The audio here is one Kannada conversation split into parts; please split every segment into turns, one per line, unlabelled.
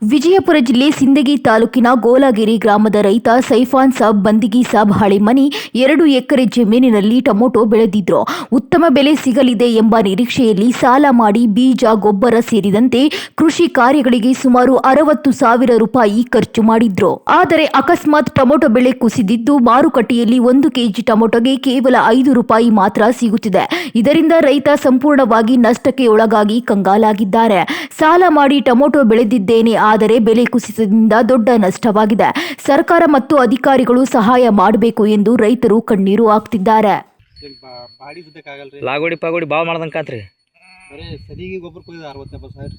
ವಿಜಯಪುರ ಜಿಲ್ಲೆ ಸಿಂದಗಿ ತಾಲೂಕಿನ ಗೋಲಗಿರಿ ಗ್ರಾಮದ ರೈತ ಸೈಫಾನ್ ಸಾಬ್ ಬಂದಿಗಿ ಸಾಬ್ ಹಳಿಮನಿ 2 ಎಕರೆ ಜಮೀನಿನಲ್ಲಿ ಟೊಮೊಟೊ ಬೆಳೆದಿದ್ರು. ಉತ್ತಮ ಬೆಲೆ ಸಿಗಲಿದೆ ಎಂಬ ನಿರೀಕ್ಷೆಯಲ್ಲಿ ಸಾಲ ಮಾಡಿ ಬೀಜ, ಗೊಬ್ಬರ ಸೇರಿದಂತೆ ಕೃಷಿ ಕಾರ್ಯಗಳಿಗೆ ಸುಮಾರು 60,000 ರೂಪಾಯಿ ಖರ್ಚು ಮಾಡಿದ್ರು. ಆದರೆ ಅಕಸ್ಮಾತ್ ಟೊಮೊಟೊ ಬೆಲೆ ಕುಸಿದಿದ್ದು ಮಾರುಕಟ್ಟೆಯಲ್ಲಿ 1 ಕೆಜಿ ಟೊಮೊಟೊಗೆ ಕೇವಲ 5 ರೂಪಾಯಿ ಮಾತ್ರ ಸಿಗುತ್ತಿದೆ. ಇದರಿಂದ ರೈತ ಸಂಪೂರ್ಣವಾಗಿ ನಷ್ಟಕ್ಕೆ ಒಳಗಾಗಿ ಕಂಗಾಲಾಗಿದ್ದಾರೆ. ಸಾಲ ಮಾಡಿ ಟೊಮೊಟೊ ಬೆಳೆದಿದ್ದೇನೆ, ಆದರೆ ಬೆಲೆ ಕುಸಿತದಿಂದ ದೊಡ್ಡ ನಷ್ಟವಾಗಿದೆ. ಸರ್ಕಾರ ಮತ್ತು ಅಧಿಕಾರಿಗಳು ಸಹಾಯ ಮಾಡಬೇಕು ಎಂದು ರೈತರು ಕಣ್ಣೀರು ಹಾಕ್ತಿದ್ದಾರೆ.
ಲಾಗೋಡಿ ಪಾಗೋಡಿ ಭಾಳ ಮಾಡ್ದಂಕಾತ್ರಿ.
ಸದಿಗೆ ಗೊಬ್ಬರ ಕೊಯ್ದು 60-70 ಸಾವಿರ.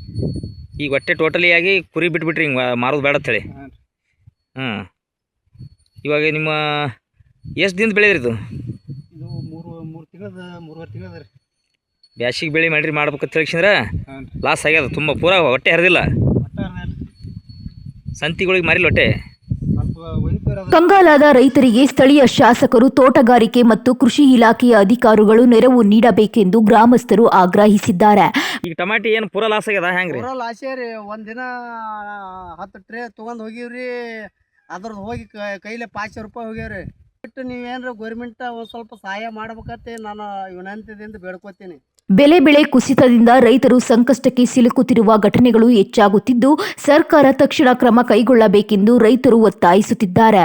ಈಗ ಒಟ್ಟೆ ಟೋಟಲಿ ಆಗಿ ಕುರಿ ಬಿಟ್ಬಿಟ್ರಿ, ಹಿಂಗೆ ಮಾರೋದು ಬೇಡ ಅಂತೇಳಿ. ಇವಾಗ ನಿಮ್ಮ ಎಷ್ಟು ದಿನದ ಬೆಳೆದ್ರಿ ಇದು?
ಇದು ಮೂರು ತಿಂಗಳದ 3.5 ತಿಂಗಳದ ರೀ.
ಬ್ಯಾಸಿಗೆ ಬೆಳೆ ಮಾಡಿರಿ ಮಾಡ್ಬೇಕಂತ ಹೇಳಿದ್ರೆ ಲಾಸ್ ಆಗ್ಯದ. ತುಂಬ ಪೂರ ಹೊಟ್ಟೆ ಹರಿದಿಲ್ಲ. ಸಂತಿಗಳಿಗೆ ಮಾರಿಲ್ಲ ಹೊಟ್ಟೆ.
ಕಂಗಾಲಾದ ರೈತರಿಗೆ ಸ್ಥಳೀಯ ಶಾಸಕರು, ತೋಟಗಾರಿಕೆ ಮತ್ತು ಕೃಷಿ ಇಲಾಖೆಯ ಅಧಿಕಾರಿಗಳು ನೆರವು ನೀಡಬೇಕೆಂದು ಗ್ರಾಮಸ್ಥರು ಆಗ್ರಹಿಸಿದ್ದಾರೆ.
ಈಗ ಟಮಾಟಿ ಏನು ಪೂರ ಲಾಸ್ ಆಗ್ಯದ ಹೆಂಗ್ರಿ?
ಪೂರ ಲಾಸೇ ರೀ. ಒಂದಿನ 10 ಟ್ರೇ ತೊಗೊಂಡು ಹೋಗಿವ್ರಿ. ಅದ್ರದ್ದು ಹೋಗಿ ಕೈಲೇ 500 ರೂಪಾಯಿ ಹೋಗ್ಯಾವ್ರಿ. ಬಿಟ್ಟು ನೀವೇನ್ರ ಗೌರ್ಮೆಂಟ್ ಒಂದು ಸ್ವಲ್ಪ ಸಹಾಯ ಮಾಡ್ಬೇಕಂತೆ ನಾನು ವಿನಂತಿದಿಂದ ಬೇಡ್ಕೋತೀನಿ.
ಬೆಳೆ ಕುಸಿತದಿಂದ ರೈತರು ಸಂಕಷ್ಟಕ್ಕೆ ಸಿಲುಕುತ್ತಿರುವ ಘಟನೆಗಳು ಹೆಚ್ಚಾಗುತ್ತಿದ್ದು, ಸರ್ಕಾರ ತಕ್ಷಣ ಕ್ರಮ ಕೈಗೊಳ್ಳಬೇಕೆಂದು ರೈತರು ಒತ್ತಾಯಿಸುತ್ತಿದ್ದಾರೆ.